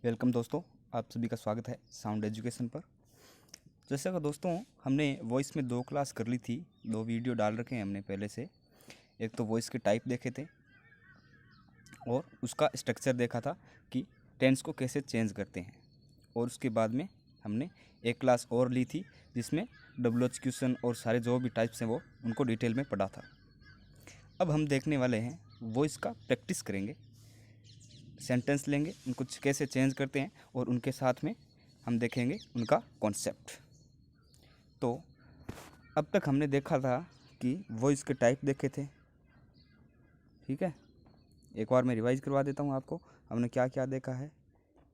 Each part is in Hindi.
वेलकम दोस्तों, आप सभी का स्वागत है साउंड एजुकेशन पर। जैसा कि दोस्तों हमने वॉइस में 2 क्लास कर ली थी, 2 वीडियो डाल रखे हैं हमने पहले से। एक तो वॉइस के टाइप देखे थे और उसका स्ट्रक्चर देखा था कि टेंस को कैसे चेंज करते हैं। और उसके बाद में हमने एक क्लास और ली थी जिसमें WH और सारे जो भी टाइप्स हैं वो उनको डिटेल में पढ़ा था। अब हम देखने वाले हैं वॉइस का प्रैक्टिस करेंगे, सेंटेंस लेंगे, उनको कैसे चेंज करते हैं और उनके साथ में हम देखेंगे उनका कॉन्सेप्ट। तो अब तक हमने देखा था कि वॉइस के टाइप देखे थे, ठीक है। एक बार मैं रिवाइज करवा देता हूँ आपको, हमने क्या क्या देखा है।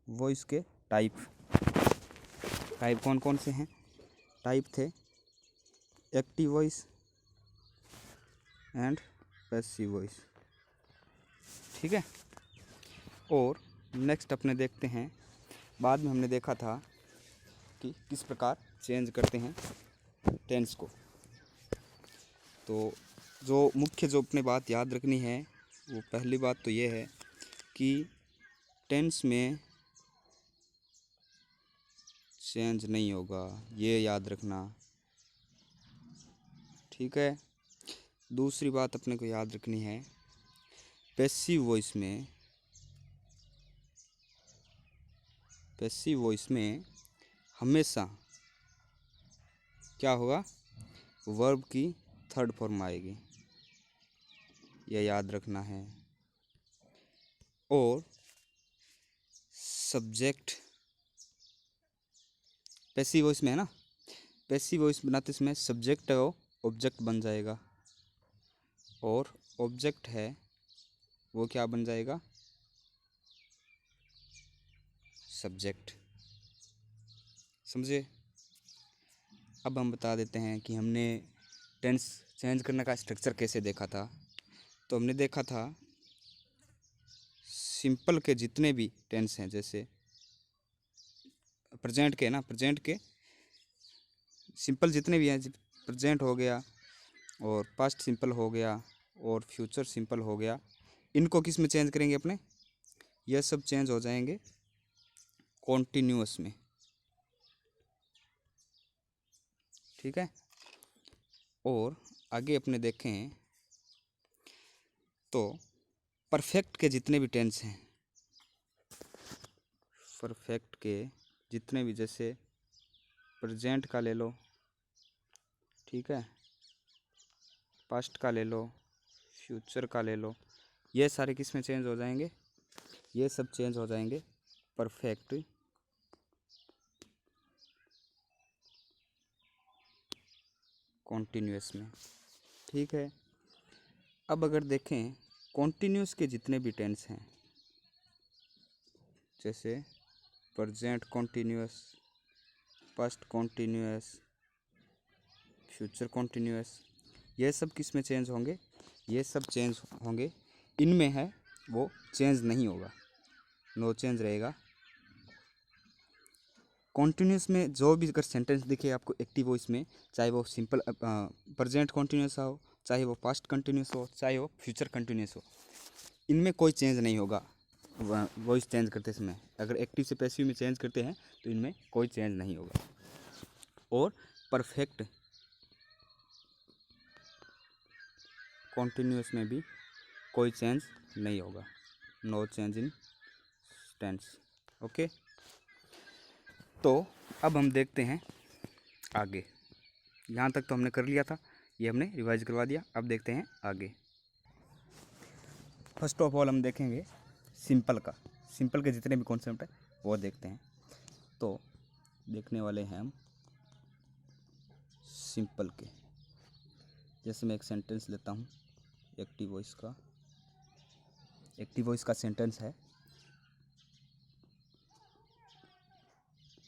वॉइस के टाइप कौन कौन से हैं? टाइप थे active voice and passive voice, ठीक है। और नेक्स्ट अपने देखते हैं, बाद में हमने देखा था कि किस प्रकार चेंज करते हैं टेंस को। तो जो अपने बात याद रखनी है वो पहली बात तो ये है कि टेंस में चेंज नहीं होगा, ये याद रखना, ठीक है। दूसरी बात अपने को याद रखनी है, पैसिव वॉइस में हमेशा क्या होगा, वर्ब की थर्ड फॉर्म आएगी, यह याद रखना है। और सब्जेक्ट पैसिव वॉइस में है ना, पैसिव वॉइस बनाते समय सब्जेक्ट है वो ऑब्जेक्ट बन जाएगा और ऑब्जेक्ट है वो क्या बन जाएगा, सब्जेक्ट। समझे? अब हम बता देते हैं कि हमने टेंस चेंज करने का स्ट्रक्चर कैसे देखा था। तो हमने देखा था सिंपल के जितने भी टेंस हैं, जैसे प्रेजेंट के ना, प्रेजेंट के सिंपल जितने भी हैं, प्रेजेंट हो गया और पास्ट सिंपल हो गया और फ्यूचर सिंपल हो गया, इनको किस में चेंज करेंगे अपने, यह सब चेंज हो जाएंगे कॉन्टिन्यूअस में, ठीक है। और आगे अपने देखें तो परफेक्ट के जितने भी टेंस हैं, परफेक्ट के जितने भी, जैसे प्रेजेंट का ले लो, ठीक है, पास्ट का ले लो, फ्यूचर का ले लो, ये सारे किस में चेंज हो जाएंगे, ये सब चेंज हो जाएंगे परफेक्ट कॉन्टिन्यूअस में, ठीक है। अब अगर देखें कॉन्टिन्यूअस के जितने भी टेंस हैं, जैसे present continuous, past continuous, future continuous, ये सब किस में चेंज होंगे, ये सब चेंज होंगे, इनमें है वो चेंज नहीं होगा, नो चेंज रहेगा। कॉन्टिन्यूस में जो भी अगर सेंटेंस दिखे आपको एक्टिव वॉइस में, चाहे वो सिंपल प्रेजेंट कॉन्टिन्यूस हो, चाहे वो पास्ट कंटिन्यूस हो, चाहे वो फ्यूचर कंटिन्यूस हो, इनमें कोई चेंज नहीं होगा वॉइस चेंज करते समय। अगर एक्टिव से पैसिव में चेंज करते हैं तो इनमें कोई चेंज नहीं होगा। और परफेक्ट कॉन्टिन्यूस में भी कोई चेंज नहीं होगा, no change in tense, okay. तो अब हम देखते हैं आगे, यहाँ तक तो हमने कर लिया था, ये हमने रिवाइज करवा दिया। अब देखते हैं आगे। फर्स्ट ऑफ ऑल हम देखेंगे सिंपल का, सिंपल के जितने भी कॉन्सेप्ट है वो देखते हैं। तो देखने वाले हैं हम सिंपल के, जैसे मैं एक सेंटेंस लेता हूँ एक्टिव वॉइस का। एक्टिव वॉइस का सेंटेंस है,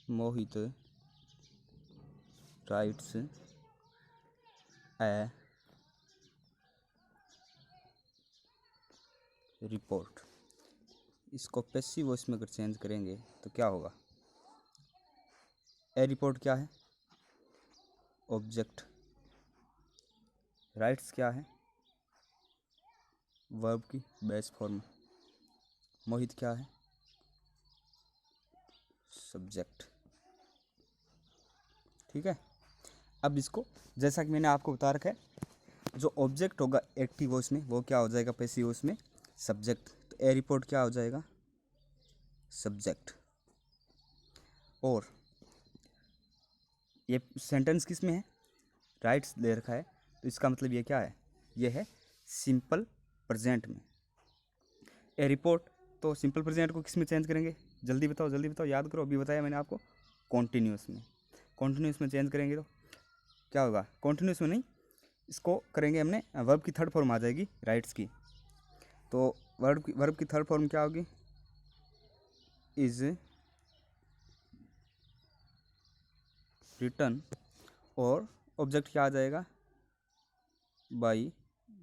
मोहित राइट्स ए रिपोर्ट। इसको पैसिव वॉइस में अगर चेंज करेंगे तो क्या होगा, ए रिपोर्ट क्या है, ऑब्जेक्ट, राइट्स क्या है, वर्ब की बेस फॉर्म, मोहित क्या है, सब्जेक्ट। ठीक है, अब इसको जैसा कि मैंने आपको बता रखा है, जो ऑब्जेक्ट होगा एक्टिव वॉइस में वो क्या हो जाएगा पैसिव वॉइस में, सब्जेक्ट। तो ए रिपोर्ट क्या हो जाएगा, सब्जेक्ट। और ये सेंटेंस किस में है, राइट्स दे रखा है, तो इसका मतलब ये क्या है, ये है सिंपल प्रेजेंट में। ए रिपोर्ट, तो सिंपल प्रेजेंट को किस में चेंज करेंगे, जल्दी बताओ जल्दी बताओ, याद करो, अभी बताया मैंने आपको, कॉन्टिन्यूस में। कॉन्टिन्यूस में चेंज करेंगे तो क्या होगा, कॉन्टिन्यूस में नहीं, इसको करेंगे हमने, वर्ब की थर्ड फॉर्म आ जाएगी राइट्स की। तो वर्ब की थर्ड फॉर्म क्या होगी, इज रिटन, और ऑब्जेक्ट क्या आ जाएगा, बाई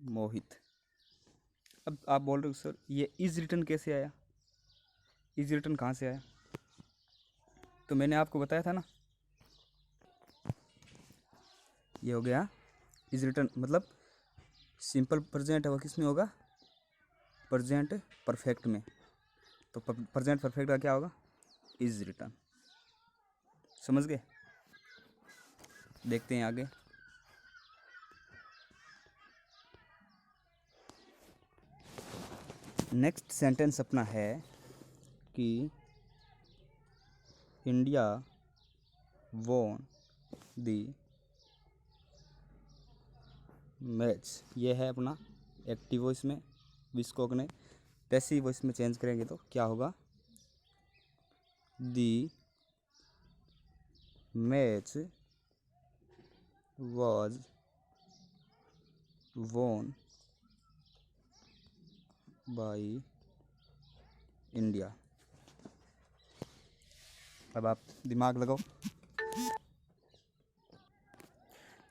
मोहित। अब आप बोल रहे हो सर ये इज रिटन कैसे आया, इज रिटन कहाँ से आया, तो मैंने आपको बताया था ना, ये हो गया इज रिटन, मतलब सिंपल प्रेजेंट है वो किस में होगा, प्रेजेंट परफेक्ट में। तो प्रेजेंट परफेक्ट का क्या होगा, इज रिटन। समझ गए, देखते हैं आगे। नेक्स्ट सेंटेंस अपना है कि इंडिया वॉन दी मैच। ये है अपना एक्टिव वॉइस में, विस्कोक ने। पैसिव वॉइस में चेंज करेंगे तो क्या होगा, दी match was won by India. अब आप दिमाग लगाओ।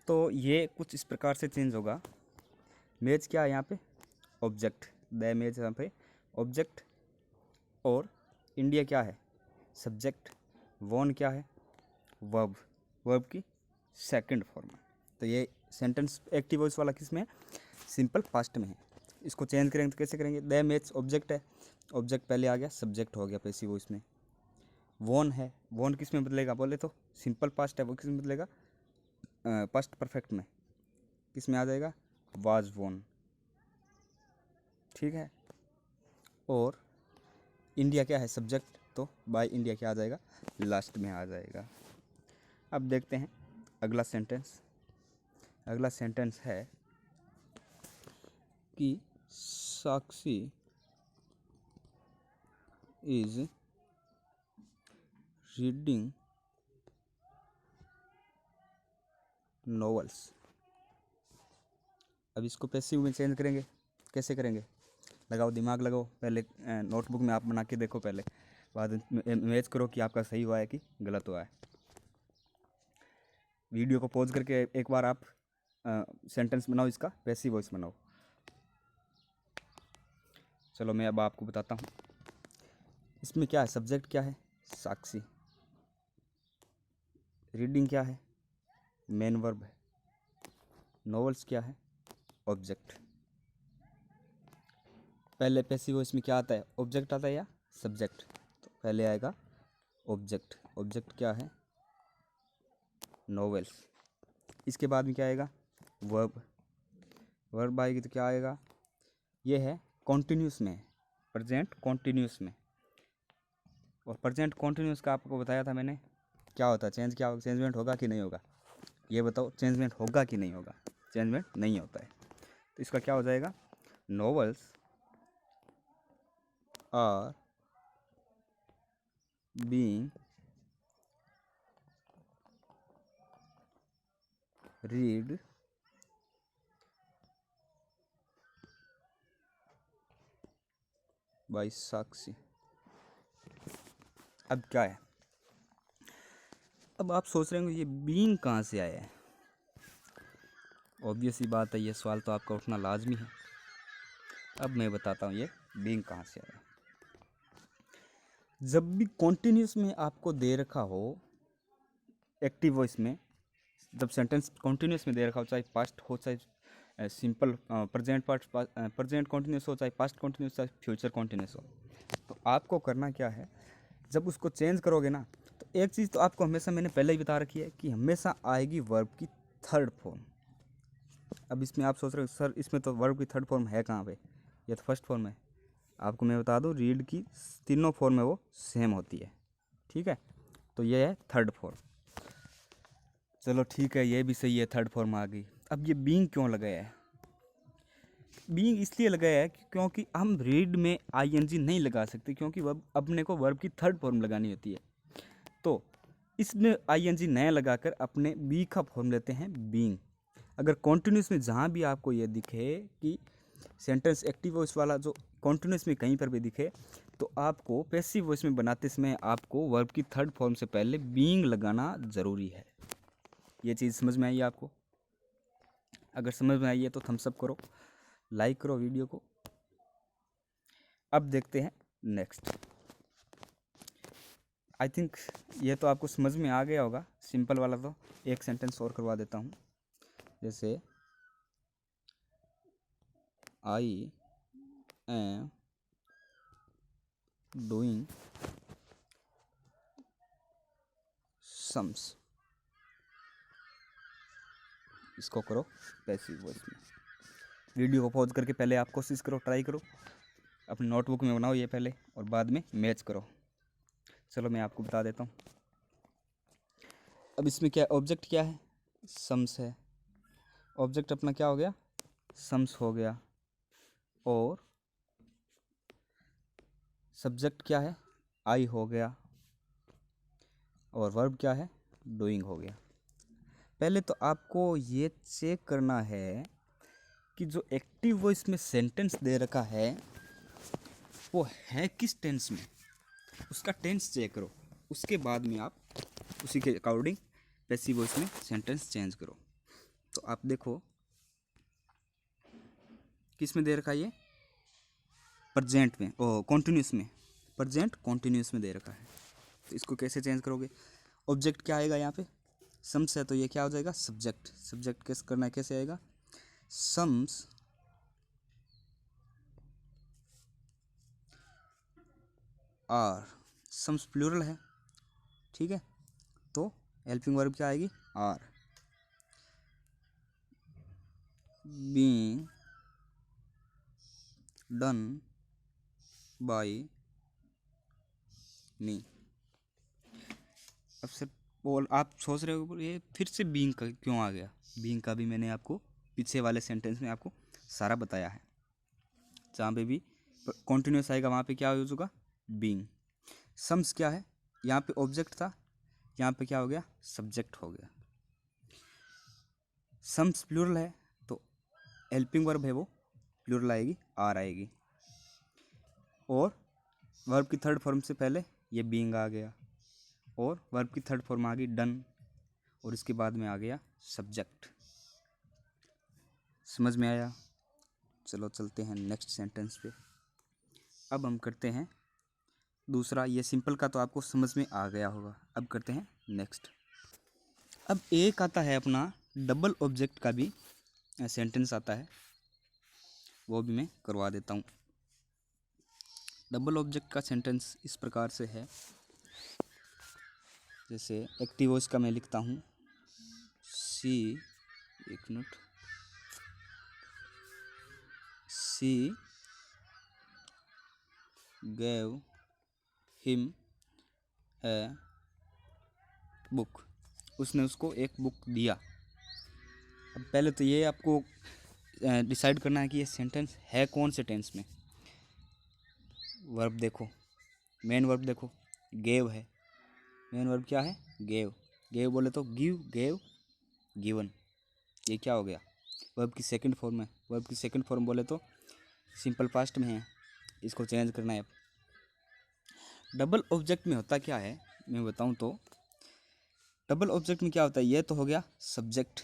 तो ये कुछ इस प्रकार से चेंज होगा, मैच क्या है यहाँ पे, ऑब्जेक्ट, द मैच यहाँ पे ऑब्जेक्ट, और इंडिया क्या है, सब्जेक्ट, वॉन क्या है, वर्ब, वर्ब की सेकंड फॉर्म है। तो ये सेंटेंस एक्टिव वॉइस वाला किस में है, सिंपल पास्ट में है। इसको चेंज करेंगे तो कैसे करेंगे, द मैच ऑब्जेक्ट है, ऑब्जेक्ट पहले आ गया, सब्जेक्ट हो गया पैसिव वॉइस में। वॉन है, वॉन किस में बदलेगा, बोले तो सिंपल पास्ट है, वो किस में बदलेगा, पास्ट परफेक्ट में, किस में आ जाएगा, वाज वॉन। ठीक है, और इंडिया क्या है, सब्जेक्ट, तो बाय इंडिया क्या आ जाएगा, लास्ट में आ जाएगा। अब देखते हैं अगला सेंटेंस। अगला सेंटेंस है कि साक्षी इज रीडिंग नॉवेल्स। अब इसको पैसिव में चेंज करेंगे, कैसे करेंगे, लगाओ दिमाग लगाओ, पहले नोटबुक में आप बना के देखो, पहले बाद में इमेज करो कि आपका सही हुआ है कि गलत हुआ है। वीडियो को पॉज करके एक बार आप सेंटेंस बनाओ, इसका पैसिव वॉइस बनाओ। चलो मैं अब आपको बताता हूँ। इसमें क्या है, सब्जेक्ट क्या है, साक्षी, रीडिंग क्या है, मेन वर्ब है, नॉवेल्स क्या है, ऑब्जेक्ट। पहले पैसिव वॉइस में क्या आता है, ऑब्जेक्ट आता है या सब्जेक्ट, तो पहले आएगा ऑब्जेक्ट। ऑब्जेक्ट क्या है, नॉवेल्स। इसके बाद में क्या आएगा, वर्ब। वर्ब आएगी तो क्या आएगा, ये है कॉन्टिन्यूस में, प्रेजेंट कॉन्टिन्यूस में। और प्रेजेंट कॉन्टिन्यूस का आपको बताया था मैंने, क्या होता है, चेंज क्या होगा, चेंजमेंट होगा कि नहीं होगा, ये बताओ, चेंजमेंट होगा कि नहीं होगा, चेंजमेंट नहीं होता है। तो इसका क्या हो जाएगा, novels are being read by Sakshi. अब क्या है, अब आप सोच रहे होंगे ये बीइंग कहाँ से आया है। ऑब्वियस ही बात है, ये सवाल तो आपका उठना लाजमी है। अब मैं बताता हूँ ये बीइंग कहाँ से आया है। जब भी कॉन्टिन्यूस में आपको दे रखा हो एक्टिव वॉइस में, जब सेंटेंस कॉन्टिन्यूस में दे रखा हो, चाहे पास्ट हो चाहे simple present past, present continuous हो चाहे पास्ट कॉन्टिन्यूस चाहे फ्यूचर कॉन्टिन्यूस हो, तो आपको करना क्या है जब उसको चेंज करोगे ना, तो एक चीज़ तो आपको हमेशा मैंने पहले ही बता रखी है कि हमेशा आएगी वर्ब की थर्ड फॉर्म। अब इसमें आप सोच रहे हो सर इसमें तो वर्ब की थर्ड फॉर्म है कहाँ पे, ये तो फर्स्ट फॉर्म है। आपको मैं बता दूँ रीड की तीनों फॉर्म है वो सेम होती है, ठीक है। तो ये है थर्ड फॉर्म। चलो ठीक है, ये भी सही है, थर्ड फॉर्म आ गई। अब ये बीइंग क्यों लगाया है? बीइंग इसलिए लगाया है क्योंकि हम रीड में आईएनजी नहीं लगा सकते, क्योंकि वर्ब अपने को वर्ब की थर्ड फॉर्म लगानी होती है। तो इसमें आईएनजी नया लगाकर अपने बी का फॉर्म लेते हैं बीइंग। अगर कॉन्टिन्यूस में जहाँ भी आपको ये दिखे कि सेंटेंस एक्टिव वॉइस वाला जो कॉन्टिन्यूस में कहीं पर भी दिखे, तो आपको पैसिव वॉइस में बनाते समय आपको वर्ब की थर्ड फॉर्म से पहले बीइंग लगाना ज़रूरी है। ये चीज़ समझ में आई है आपको? अगर समझ में आई है तो थम्स अप करो, लाइक करो वीडियो को। अब देखते हैं नेक्स्ट। आई थिंक ये तो आपको समझ में आ गया होगा, सिंपल वाला। तो एक सेंटेंस और करवा देता हूँ, जैसे आई एम डूइंग सम्स। इसको करो पैसिव वॉइस में। वीडियो को पॉज करके पहले आप कोशिश करो, ट्राई करो, अपनी नोटबुक में बनाओ ये पहले, और बाद में मैच करो। चलो मैं आपको बता देता हूँ। अब इसमें क्या ऑब्जेक्ट क्या है? सम्स है। ऑब्जेक्ट अपना क्या हो गया? सम्स हो गया। और सब्जेक्ट क्या है? आई हो गया। और वर्ब क्या है? डूइंग हो गया। पहले तो आपको ये चेक करना है कि जो एक्टिव वॉइस में सेंटेंस दे रखा है वो है किस टेंस में, उसका टेंस चेक करो। उसके बाद में आप उसी के अकॉर्डिंग पैसिव वॉइस में सेंटेंस चेंज करो। तो आप देखो किस में दे रखा है ये? प्रेजेंट में, ओ कॉन्टिन्यूस में, प्रेजेंट कॉन्टिन्यूस में दे रखा है। तो इसको कैसे चेंज करोगे? ऑब्जेक्ट क्या आएगा यहाँ पे? सम्स है, तो ये क्या हो जाएगा? सब्जेक्ट। सब्जेक्ट कैसे करना है, कैसे आएगा? Sums are. सम्स प्लूरल है, ठीक है, तो हेल्पिंग वर्ब क्या आएगी? आर। बीइंग डन बाय मी। अब से बोल आप सोच रहे हो ये फिर से बीइंग का क्यों आ गया? बीइंग का भी मैंने आपको पीछे वाले सेंटेंस में आपको सारा बताया है। जहाँ पे भी कॉन्टिन्यूस आएगा वहाँ पे क्या यूज होगा? बीइंग। सम्स क्या है? यहाँ पे ऑब्जेक्ट था, यहाँ पे क्या हो गया? सब्जेक्ट हो गया। सम्स प्लूरल है, तो हेल्पिंग वर्ब है वो प्लूरल आएगी, आर आएगी। और वर्ब की थर्ड फॉर्म से पहले ये बीइंग आ गया, और वर्ब की थर्ड फॉर्म आ गई डन, और इसके बाद में आ गया सब्जेक्ट। समझ में आया? चलो चलते हैं नेक्स्ट सेंटेंस पे। अब हम करते हैं दूसरा। ये सिंपल का तो आपको समझ में आ गया होगा। अब करते हैं नेक्स्ट। अब एक आता है अपना डबल ऑब्जेक्ट का भी सेंटेंस आता है, वो भी मैं करवा देता हूँ। डबल ऑब्जेक्ट का सेंटेंस इस प्रकार से है, जैसे एक्टिव वॉइस का मैं लिखता हूँ सी, एक मिनट, she gave him a book। उसने उसको एक बुक दिया। अब पहले तो ये आपको डिसाइड करना है कि ये सेंटेंस है कौन से टेंस में। वर्ब देखो, मेन वर्ब देखो, गेव है। मेन वर्ब क्या है? गेव। गेव बोले तो गिव, गेव, गिवन। ये क्या हो गया? वर्ब की सेकंड फॉर्म है। वर्ब की सेकंड फॉर्म बोले तो सिंपल पास्ट में है, इसको चेंज करना है। डबल ऑब्जेक्ट में होता क्या है मैं बताऊं तो, डबल ऑब्जेक्ट में क्या होता है? ये तो हो गया सब्जेक्ट,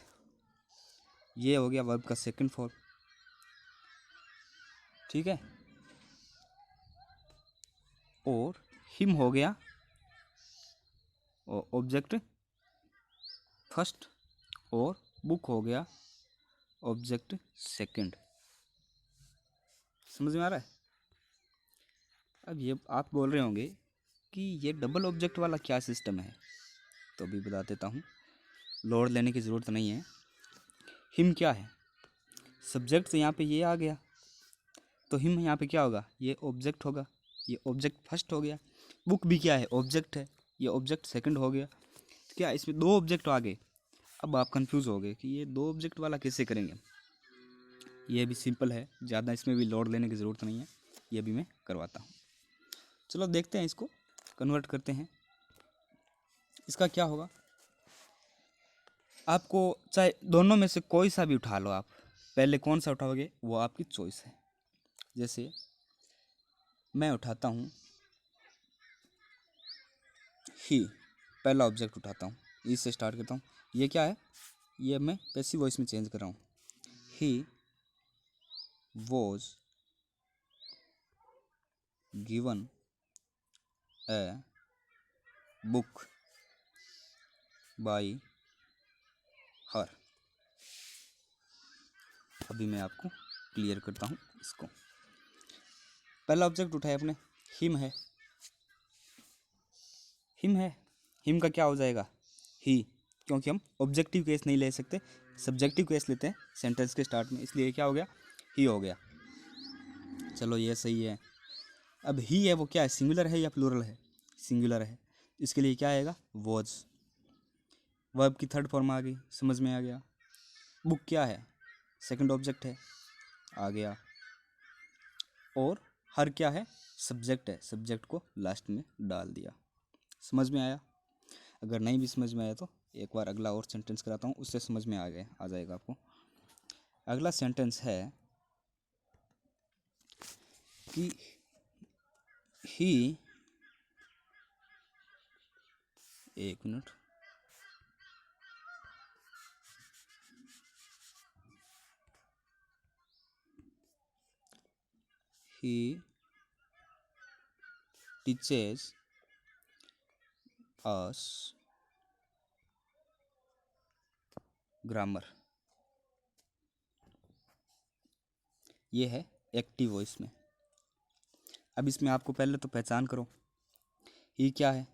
ये हो गया वर्ब का सेकंड फॉर्म, ठीक है, और हिम हो गया ऑब्जेक्ट फर्स्ट, और बुक हो गया ऑब्जेक्ट सेकंड। समझ में आ रहा है? अब ये आप बोल रहे होंगे कि ये डबल ऑब्जेक्ट वाला क्या सिस्टम है, तो अभी बता देता हूँ, लोड लेने की ज़रूरत नहीं है। हिम क्या है, सब्जेक्ट से यहाँ पे ये आ गया, तो हिम यहाँ पे क्या होगा, ये ऑब्जेक्ट होगा, ये ऑब्जेक्ट फर्स्ट हो गया। बुक भी क्या है, ऑब्जेक्ट है, ये ऑब्जेक्ट सेकंड हो गया। तो क्या इसमें दो ऑब्जेक्ट आ गए। अब आप कंफ्यूज हो गए कि ये दो ऑब्जेक्ट वाला कैसे करेंगे। ये भी सिंपल है, ज़्यादा इसमें भी लोड लेने की ज़रूरत नहीं है, ये भी मैं करवाता हूँ। चलो देखते हैं, इसको कन्वर्ट करते हैं। इसका क्या होगा, आपको चाहे दोनों में से कोई सा भी उठा लो, आप पहले कौन सा उठाओगे वो आपकी चॉइस है। जैसे मैं उठाता हूँ ही, पहला ऑब्जेक्ट उठाता हूँ, इससे स्टार्ट करता हूँ। ये क्या है, ये मैं पैसिव वॉइस में चेंज कर रहा हूँ। He was given a book by her. अभी मैं आपको क्लियर करता हूँ इसको। पहला ऑब्जेक्ट उठाया अपने, हिम है, हिम है, हिम का क्या हो जाएगा, ही, क्योंकि हम ऑब्जेक्टिव केस नहीं ले सकते, सब्जेक्टिव केस लेते हैं सेंटेंस के स्टार्ट में, इसलिए क्या हो गया, ही हो गया। चलो ये सही है। अब ही है वो क्या है, सिंगुलर है या प्लूरल है, सिंगुलर है, इसके लिए क्या आएगा, वॉज, वर्ब की थर्ड फॉर्म आ गई, समझ में आ गया। बुक क्या है, सेकंड ऑब्जेक्ट है, आ गया। और हर क्या है, सब्जेक्ट है, सब्जेक्ट को लास्ट में डाल दिया। समझ में आया। अगर नहीं भी समझ में आया तो एक बार अगला और सेंटेंस कराता हूँ, उससे समझ में आ जाएगा आपको। अगला सेंटेंस है कि ही, एक minute, he teaches us grammar. ये है एक्टिव वॉइस में। अब इसमें आपको पहले तो पहचान करो, ही क्या है,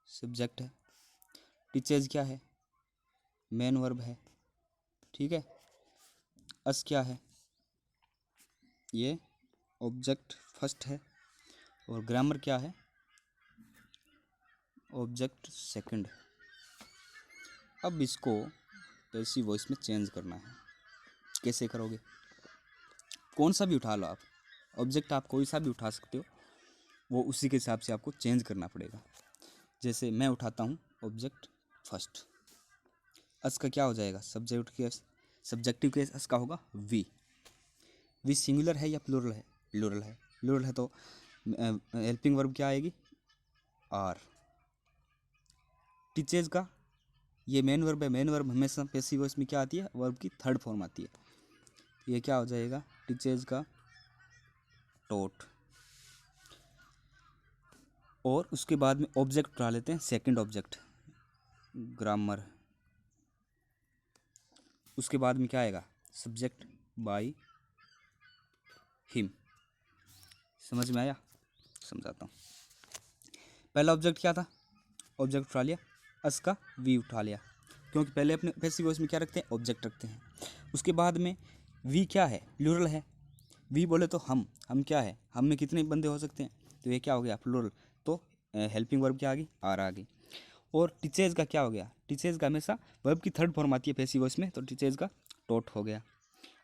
सब्जेक्ट है, टीचेज क्या है, मेन वर्ब है, ठीक है। अस क्या है, ये ऑब्जेक्ट फर्स्ट है, और ग्रामर क्या है, ऑब्जेक्ट सेकंड। अब इसको पैसिव वॉइस में चेंज करना है। कैसे करोगे, कौन सा भी उठा लो आप, ऑब्जेक्ट आप कोई सा भी उठा सकते हो, वो उसी के हिसाब से आपको चेंज करना पड़ेगा। जैसे मैं उठाता हूँ ऑब्जेक्ट फर्स्ट, अस का क्या हो जाएगा, सब्जेक्ट केस, सब्जेक्टिव केस अस का होगा वी। वी सिंगुलर है या प्लूरल है, प्लूरल है, प्लूरल है तो हेल्पिंग वर्ब क्या आएगी, आर। टीचेज का, ये मेन वर्ब है, मेन वर्ब हमेशा पैसिव वॉइस में क्या आती है, वर्ब की थर्ड फॉर्म आती है, ये क्या हो जाएगा, टीचेज का टोट। और उसके बाद में ऑब्जेक्ट उठा लेते हैं, सेकंड ऑब्जेक्ट ग्रामर। उसके बाद में क्या आएगा, सब्जेक्ट बाय हिम। समझ में आया, समझाता हूँ। पहला ऑब्जेक्ट क्या था, ऑब्जेक्ट उठा लिया, अस का वी उठा लिया, क्योंकि पहले अपने पैसिव वॉइस में क्या रखते हैं, ऑब्जेक्ट रखते हैं। उसके बाद में वी क्या है, प्लूरल है, वी बोले तो हम क्या है, हम में कितने बंदे हो सकते हैं, तो ये क्या हो गया, प्लूरल, तो हेल्पिंग वर्ब क्या आ गई, आर आ गई। और टीचेज का क्या हो गया, टीचेज का हमेशा वर्ब की थर्ड फॉर्म आती है पैसिव वॉइस में, तो टीचेज का टोट हो गया।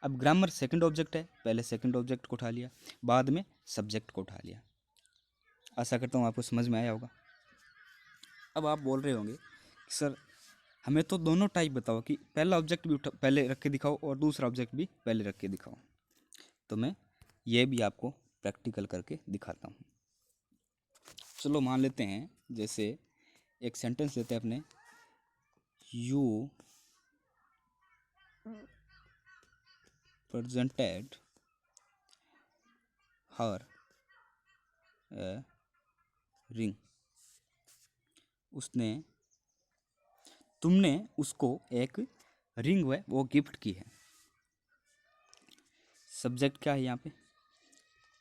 अब ग्रामर सेकंड ऑब्जेक्ट है, पहले सेकंड ऑब्जेक्ट को उठा लिया, बाद में सब्जेक्ट को उठा लिया। आशा करता हूँ आपको समझ में आया होगा। अब आप बोल रहे होंगे कि सर हमें तो दोनों टाइप बताओ, कि पहला ऑब्जेक्ट भी पहले रख के दिखाओ और दूसरा ऑब्जेक्ट भी पहले रख के दिखाओ। तो मैं ये भी आपको प्रैक्टिकल करके दिखाता हूँ। चलो मान लेते हैं, जैसे एक सेंटेंस लेते हैं अपने, you presented her a ring। तुमने उसको एक रिंग है वो गिफ्ट की है। सब्जेक्ट क्या है यहाँ पे,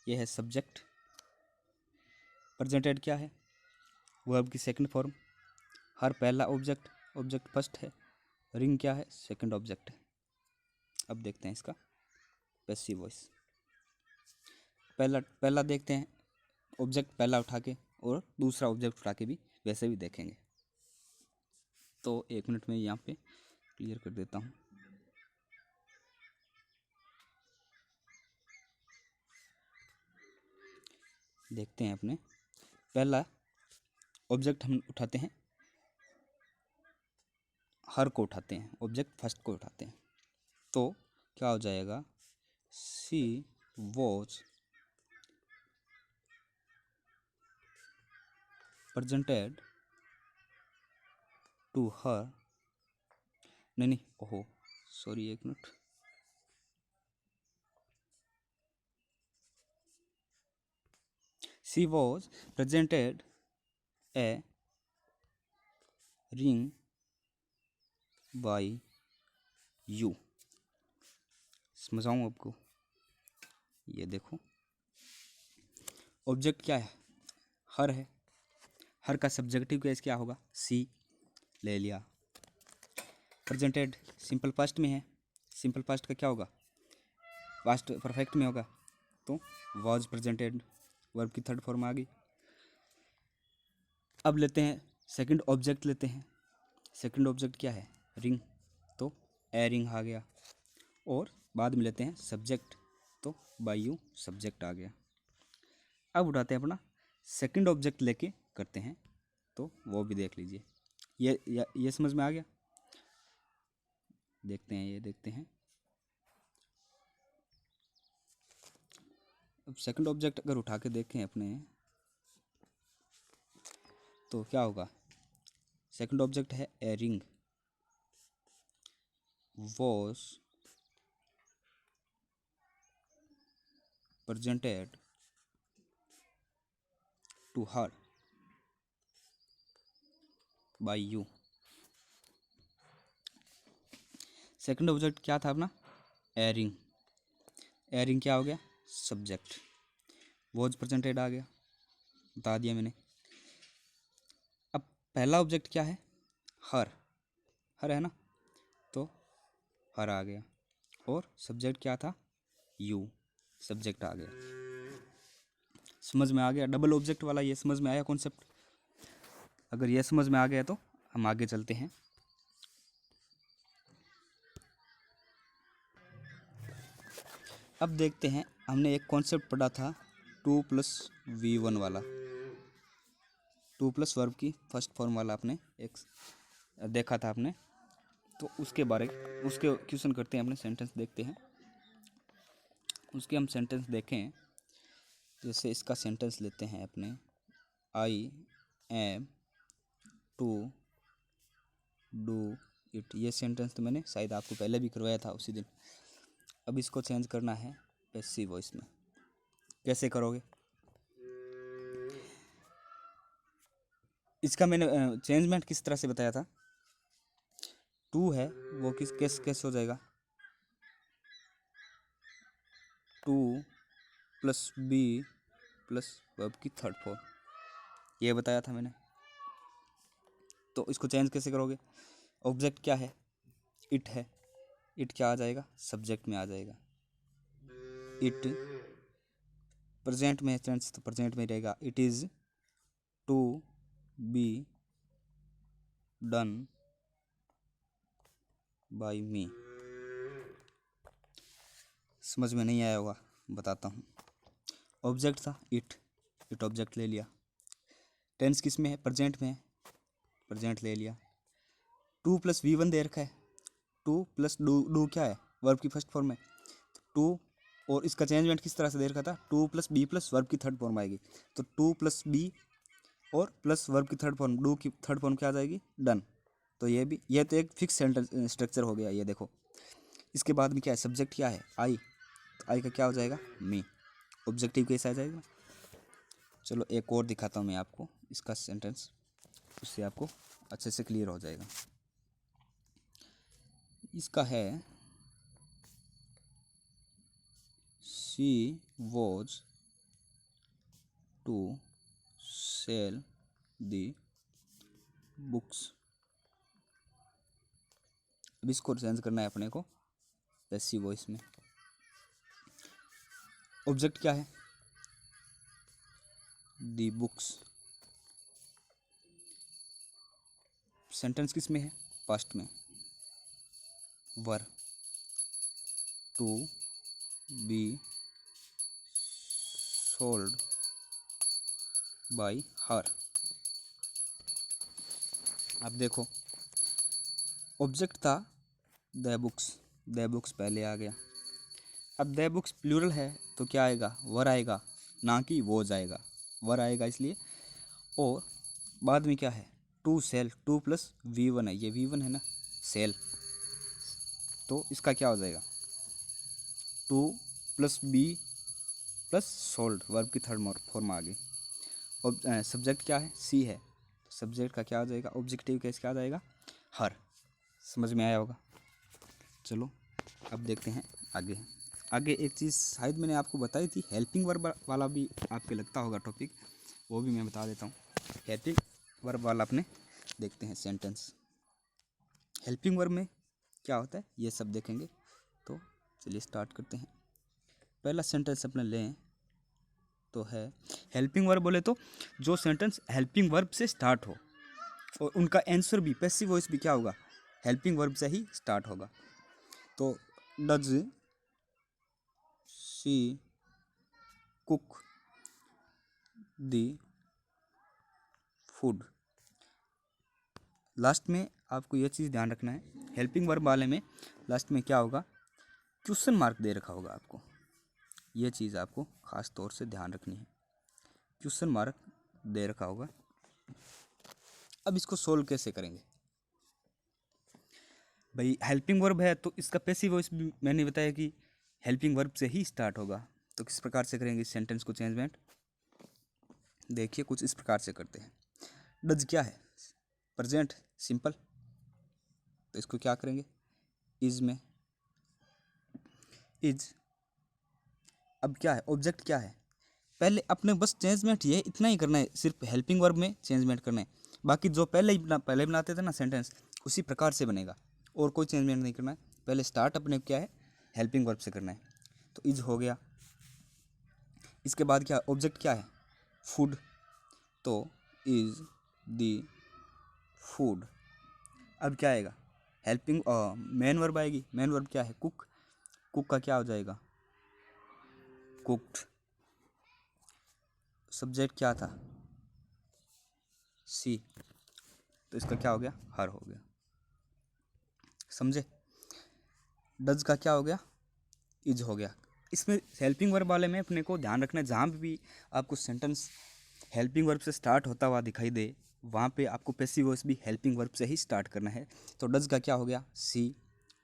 ये है सब्जेक्ट। प्रेजेंटेड क्या है, वर्ब की सेकंड फॉर्म, हर पहला ऑब्जेक्ट, ऑब्जेक्ट फर्स्ट है, रिंग क्या है, सेकंड ऑब्जेक्ट है। अब देखते हैं इसका पैसिव वॉइस। पहला देखते हैं, ऑब्जेक्ट पहला उठा के और दूसरा ऑब्जेक्ट उठा के भी वैसे भी देखेंगे। तो 1 मिनट में यहाँ पे क्लियर कर देता हूँ। देखते हैं अपने पहला ऑब्जेक्ट हम उठाते हैं, हर को उठाते हैं, ऑब्जेक्ट फर्स्ट को उठाते हैं। तो क्या हो जाएगा, she was presented to her, नहीं ओहो sorry 1 minute, she was presented a ring by you. समझाऊँ आपको, ये देखो ऑब्जेक्ट क्या है, हर है, हर का सब्जेक्टिव केस क्या होगा, सी ले लिया। प्रेजेंटेड सिंपल पास्ट में है, सिंपल पास्ट का क्या होगा, पास्ट परफेक्ट में होगा, तो वॉज प्रेजेंटेड, वर्ब की थर्ड फॉर्म आ गई। अब लेते हैं सेकंड ऑब्जेक्ट लेते हैं, सेकंड ऑब्जेक्ट क्या है, रिंग, तो ए रिंग आ गया। और बाद में लेते हैं सब्जेक्ट, तो बाय यू सब्जेक्ट आ गया। अब उठाते हैं अपना सेकंड ऑब्जेक्ट लेके करते हैं, तो वो भी देख लीजिए। ये समझ में आ गया। देखते हैं, ये देखते हैं। अब सेकंड ऑब्जेक्ट अगर उठा के देखें अपने, तो क्या होगा, सेकंड ऑब्जेक्ट है a ring was presented to her by you. Second object क्या था अपना, ए रिंग, ए रिंग क्या हो गया, सब्जेक्ट, वॉज प्रेजेंटेड आ गया, बता दिया मैंने। अब पहला ऑब्जेक्ट क्या है, हर, हर है ना, तो हर आ गया। और सब्जेक्ट क्या था, यू, सब्जेक्ट आ गया। समझ में आ गया डबल ऑब्जेक्ट वाला, ये समझ में आया कॉन्सेप्ट। अगर ये समझ में आ गया तो हम आगे चलते हैं। अब देखते हैं, हमने एक कॉन्सेप्ट पढ़ा था 2+V1 वाला, 2 प्लस वर्ब की फर्स्ट फॉर्म वाला आपने एक देखा था आपने। तो उसके क्वेश्चन करते हैं, अपने सेंटेंस देखते हैं। उसके हम सेंटेंस देखें, जैसे इसका सेंटेंस लेते हैं अपने, I am to do it. ये सेंटेंस तो मैंने शायद आपको पहले भी करवाया था उसी दिन। अब इसको चेंज करना है पैसिव वॉइस में। कैसे करोगे, इसका मैंने चेंजमेंट किस तरह से बताया था। टू है वो कैसे हो जाएगा, to plus be plus verb की थर्ड फॉर्म, ये बताया था मैंने। तो इसको चेंज कैसे करोगे, ऑब्जेक्ट क्या है, इट है, इट क्या आ जाएगा, सब्जेक्ट में आ जाएगा। इट प्रेजेंट में टेंस, तो प्रेजेंट में रहेगा, it is to be done by me. समझ में नहीं आया होगा, बताता हूँ। ऑब्जेक्ट था इट, इट ऑब्जेक्ट ले लिया। टेंस किस में है, प्रेजेंट में है, प्रेजेंट ले लिया। 2+V1 दे रखा है, 2 प्लस डू क्या है, वर्ब की फर्स्ट फॉर्म है, टू। और इसका चेंजमेंट किस तरह से दे रखा था, 2+B प्लस वर्ब की थर्ड फॉर्म आएगी। तो 2+B और प्लस वर्ब की थर्ड फॉर्म, डू की थर्ड फॉर्म क्या आ जाएगी, डन। तो ये तो एक फिक्स सेंटेंस स्ट्रक्चर हो गया। ये देखो, इसके बाद में क्या है, सब्जेक्ट क्या है, आई, तो आई का क्या हो जाएगा, मी। ऑब्जेक्टिव कैसे आ जाएगा। चलो एक और दिखाता हूँ मैं आपको इसका सेंटेंस, उससे आपको अच्छे से क्लियर हो जाएगा। इसका है, she was to sell the books. अब इसको चेंज करना है अपने को पैसिव वॉइस में। ऑब्जेक्ट क्या है? दी बुक्स। सेंटेंस किस में है? पास्ट में। Were to be sold by her. अब देखो, ऑब्जेक्ट था द बुक्स पहले आ गया। अब द बुक्स प्लूरल है तो क्या आएगा? वर आएगा, ना कि वोज आएगा। वर आएगा इसलिए। और बाद में क्या है? To cell, two plus V1 है, ये V1 है ना, सेल, तो इसका क्या हो जाएगा? To plus be plus sold, verb की थर्ड फॉर्म आ गई। और सब्जेक्ट क्या है? सी है, सब्जेक्ट का क्या आ जाएगा? ऑब्जेक्टिव केस क्या आ जाएगा? हर। समझ में आया होगा। चलो अब देखते हैं आगे। आगे एक चीज़ शायद मैंने आपको बताई थी, हेल्पिंग वर्ब वाला भी आपके लगता होगा टॉपिक, वो भी मैं बता देता हूँ। हेल्पिंग वर्ब वाला अपने देखते हैं सेंटेंस। हेल्पिंग वर्ब में क्या होता है ये सब देखेंगे। तो चलिए स्टार्ट करते हैं। पहला सेंटेंस अपने लें तो है हेल्पिंग वर्ब। बोले तो जो सेंटेंस हेल्पिंग वर्ब से स्टार्ट हो और उनका आंसर भी पैसिव वॉइस भी क्या होगा? हेल्पिंग वर्ब से ही स्टार्ट होगा। तो does she cook the food. Last में आपको यह चीज़ ध्यान रखना है, हेल्पिंग वर्ब वाले में लास्ट में क्या होगा? क्वेश्चन मार्क दे रखा होगा आपको। ये चीज़ आपको ख़ास तौर से ध्यान रखनी है, क्वेश्चन मार्क दे रखा होगा। अब इसको सोल्व कैसे करेंगे भाई? हेल्पिंग वर्ब है तो इसका पैसिव वॉइस भी मैंने बताया कि हेल्पिंग वर्ब से ही स्टार्ट होगा। तो किस प्रकार से करेंगे इस सेंटेंस को चेंजमेंट? देखिए कुछ इस प्रकार से करते हैं। डज क्या है? प्रेजेंट सिंपल, तो इसको क्या करेंगे? इज में इज। अब क्या है? ऑब्जेक्ट क्या है? पहले अपने बस चेंजमेंट ये इतना ही करना है, सिर्फ हेल्पिंग वर्ब में चेंजमेंट करना है। बाकी जो पहले बनाते थे ना सेंटेंस, उसी प्रकार से बनेगा, और कोई चेंजमेंट नहीं करना है। पहले स्टार्ट अपने क्या है? हेल्पिंग वर्ब से करना है। तो इज हो गया। इसके बाद क्या? ऑब्जेक्ट क्या है? फूड, तो इज दी फूड। अब क्या आएगा? हेल्पिंग मेन वर्ब आएगी। मेन वर्ब क्या है? कुक। कुक का क्या हो जाएगा? कुक्ड। सब्जेक्ट क्या था? सी, तो इसका क्या हो गया? हर हो गया। समझे? डज का क्या हो गया? इज हो गया। इसमें हेल्पिंग वर्ब वाले में अपने को ध्यान रखना है, जहाँ भी आपको सेंटेंस हेल्पिंग वर्ब से स्टार्ट होता हुआ दिखाई दे, वहाँ पे आपको पैसिव वॉइस भी हेल्पिंग वर्ब से ही स्टार्ट करना है। तो डज का क्या हो गया? सी।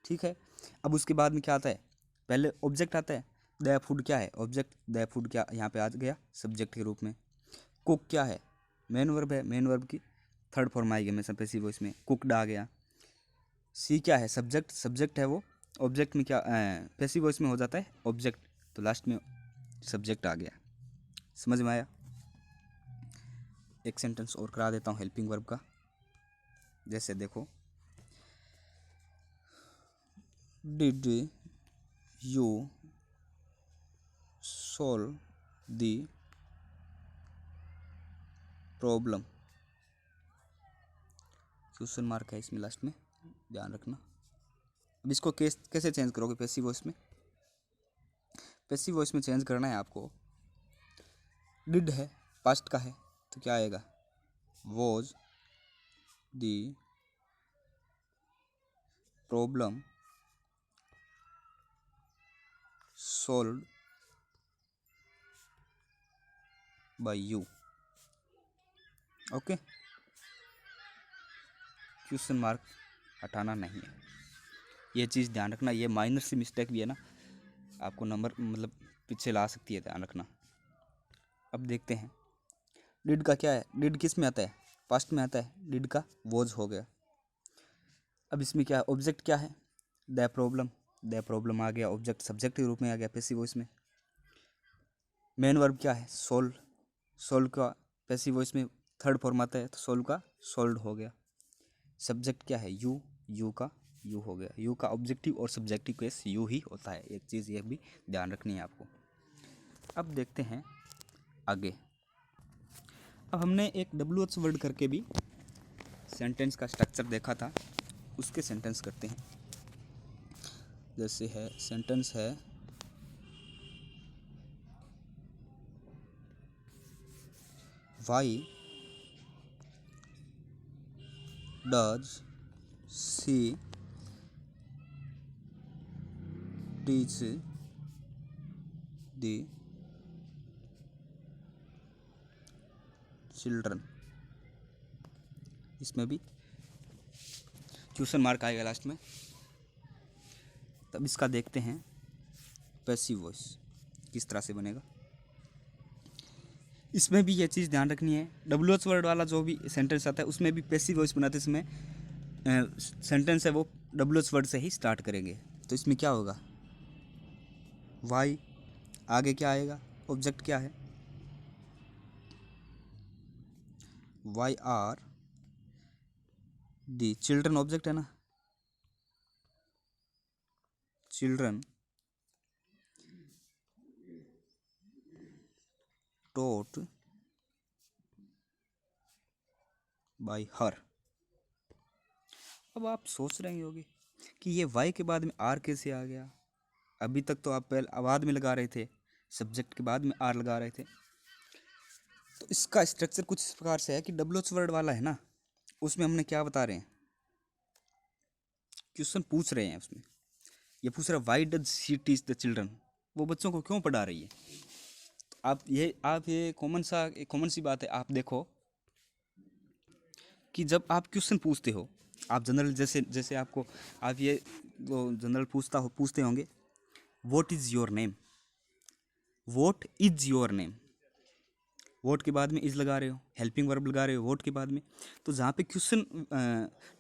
ठीक है। अब उसके बाद में क्या आता है? पहले ऑब्जेक्ट आता है। द फूड क्या है? ऑब्जेक्ट। द फूड क्या यहाँ पे आ गया? सब्जेक्ट के रूप में। कुक क्या है? मेन वर्ब है। मेन वर्ब की थर्ड फॉर्म आएगी हमेशा पैसिव वॉइस में, कुकड आ गया। सी क्या है? सब्जेक्ट। सब्जेक्ट है वो। ऑब्जेक्ट में क्या पैसिव वॉइस में हो जाता है? ऑब्जेक्ट, तो लास्ट में सब्जेक्ट आ गया। समझ में आया? एक सेंटेंस और करा देता हूँ हेल्पिंग वर्ब का। जैसे देखो, did you solve the problem. Question mark है इसमें लास्ट में, ध्यान रखना। अब इसको कैसे चेंज करोगे पैसिव वॉइस में? पैसिव वॉइस में चेंज करना है आपको। डिड है, पास्ट का है, तो क्या आएगा? Was the problem solved by you. Okay, question mark हटाना नहीं है, ये चीज़ ध्यान रखना। ये माइनर सी मिस्टेक भी है ना, आपको नंबर मतलब पीछे ला सकती है, ध्यान रखना। अब देखते हैं डिड का क्या है? डिड किस में आता है? पास्ट में आता है। डिड का वॉज हो गया। अब इसमें क्या है? ऑब्जेक्ट क्या है? The problem. द प्रॉब्लम आ गया, ऑब्जेक्ट सब्जेक्ट के रूप में आ गया पैसिव वॉइस में। मेन वर्ब क्या है? सोल्व। सोल्व का पैसिव वॉइस में थर्ड फॉर्म आता है तो सोल्व का सोल्ड हो गया। सब्जेक्ट क्या है, यू, यू का यू हो गया। यू का ऑब्जेक्टिव और सब्जेक्टिव केस यू ही होता है, एक चीज़ ये भी ध्यान रखनी है आपको। अब देखते हैं आगे। अब हमने एक WH वर्ड करके भी सेंटेंस का स्ट्रक्चर देखा था, उसके सेंटेंस करते हैं। जैसे है सेंटेंस है why does she teach the children. इसमें भी क्वेश्चन मार्क आएगा लास्ट में। तब इसका देखते हैं पैसिव वॉइस किस तरह से बनेगा। इसमें भी ये चीज़ ध्यान रखनी है, WH वर्ड वाला जो भी सेंटेंस आता है उसमें भी पैसिव वॉइस बनाते समय सेंटेंस है वो WH वर्ड से ही स्टार्ट करेंगे। तो इसमें क्या होगा, वाई, आगे क्या आएगा, ऑब्जेक्ट क्या है, why are the children object है ना, चिल्ड्रन टोट बाय हर। अब आप सोच रहे होंगे कि ये वाई के बाद में आर कैसे आ गया। अभी तक तो आप पहले बाद में लगा रहे थे, सब्जेक्ट के बाद में आर लगा रहे थे। तो इसका स्ट्रक्चर कुछ इस प्रकार से है कि WH वर्ड वाला है ना, उसमें हमने क्या बता रहे हैं, क्वेश्चन पूछ रहे हैं उसमें। ये पूछ रहा है why does she teach the children, वो बच्चों को क्यों पढ़ा रही है। तो आप ये कॉमन सी बात है। आप देखो कि जब आप क्वेश्चन पूछते हो, आप जनरल जैसे जैसे आपको आप ये वो जनरल पूछते होंगे, what is your name, what is your name, vote के बाद में इज लगा रहे हो, हेल्पिंग वर्ब लगा रहे हो वोट के बाद में। तो जहाँ पे क्वेश्चन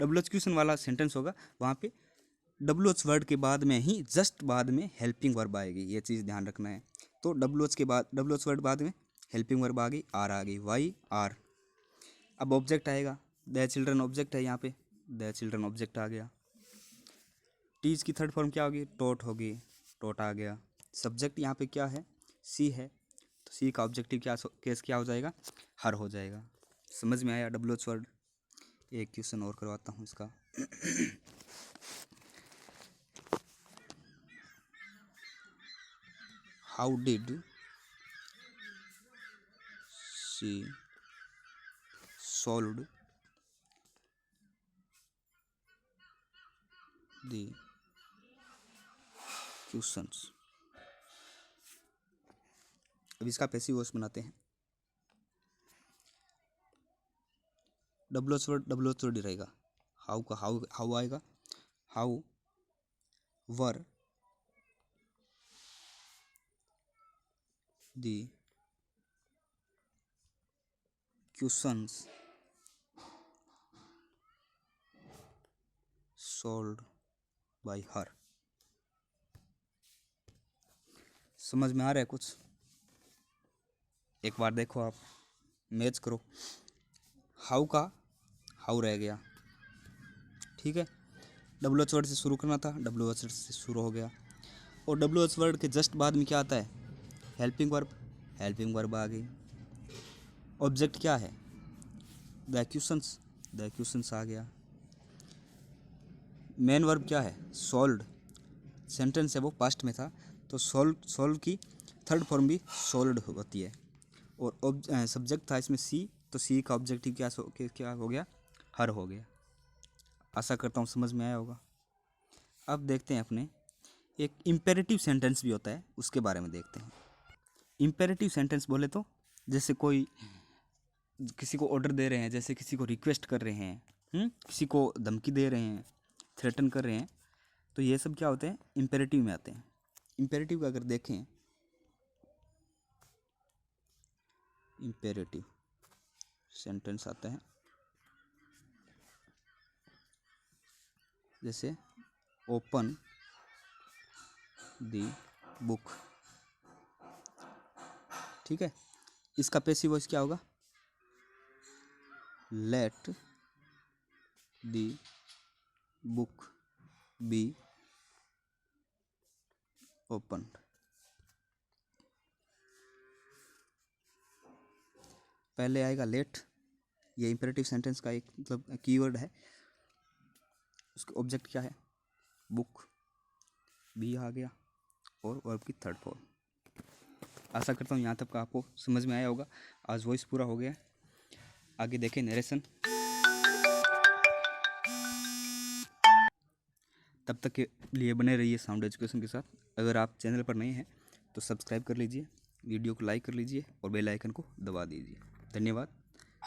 WH क्वेश्चन वाला सेंटेंस होगा वहाँ पे WH वर्ड के बाद में ही जस्ट बाद में हेल्पिंग वर्ब आएगी, ये चीज़ ध्यान रखना है। तो WH वर्ड बाद में हेल्पिंग वर्ब आ गई, आर आ गई, वाई आर। अब ऑब्जेक्ट आएगा, द चिल्ड्रन ऑब्जेक्ट है यहाँ पे, द चिल्ड्रन ऑब्जेक्ट आ गया। टीच की थर्ड फॉर्म क्या होगी, टोट होगी, टोट आ गया। सब्जेक्ट यहाँ पे क्या है, सी है, तो सी का ऑब्जेक्टिव केस क्या हो जाएगा, हर हो जाएगा। समझ में आया WH वर्ड। एक क्वेश्चन और करवाता हूँ इसका। How did she solve the questions. अब इसका पैसिव वॉइस बनाते हैं। WH वर्ड ही रहेगा। हाउ का हाउ आएगा, how were the questions solve by हर। समझ में आ रहा है कुछ, एक बार देखो आप मैच करो। हाउ का हाउ रह गया, ठीक है। WH वर्ड से शुरू करना था, WH वर्ड से शुरू हो गया। और WH वर्ड के जस्ट बाद में क्या आता है, हेल्पिंग वर्ब, हेल्पिंग वर्ब आ गई। ऑब्जेक्ट क्या है, द क्वेश्चंस आ गया। मेन वर्ब क्या है, सोल्ड, सेंटेंस है वो पास्ट में था तो सोल्व की थर्ड फॉर्म भी सोल्ड होती है। और सब्जेक्ट था इसमें सी, तो सी का ऑब्जेक्टिव क्या हो गया, हर हो गया। आशा करता हूँ समझ में आया होगा। अब देखते हैं अपने एक इम्पेरेटिव सेंटेंस भी होता है, उसके बारे में देखते हैं। इम्पेरेटिव सेंटेंस बोले तो जैसे कोई किसी को ऑर्डर दे रहे हैं, जैसे किसी को रिक्वेस्ट कर रहे हैं, किसी को धमकी दे रहे हैं, थ्रेटन कर रहे हैं, तो ये सब क्या होते हैं, इम्पेरेटिव में आते हैं। इम्पेरेटिव का अगर देखें, इम्पेरेटिव सेंटेंस आता है जैसे ओपन द बुक, ठीक है। इसका पैसिव वॉइस क्या होगा, let the book be open. पहले आएगा लेट, ये इंपेरेटिव सेंटेंस का एक मतलब कीवर्ड है। उसका ऑब्जेक्ट क्या है? बुक। बी आ गया और वर्ब की थर्ड फॉर्म। आशा करता हूँ यहाँ तक का आपको समझ में आया होगा। आज वॉइस पूरा हो गया। आगे देखें नरेशन। तब तक के लिए बने रहिए साउंड एजुकेशन के साथ। अगर आप चैनल पर नए हैं तो सब्सक्राइब कर लीजिए, वीडियो को लाइक कर लीजिए और बेल आइकन को दबा दीजिए। धन्यवाद।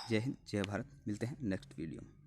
जय हिंद, जय भारत। मिलते हैं नेक्स्ट वीडियो में।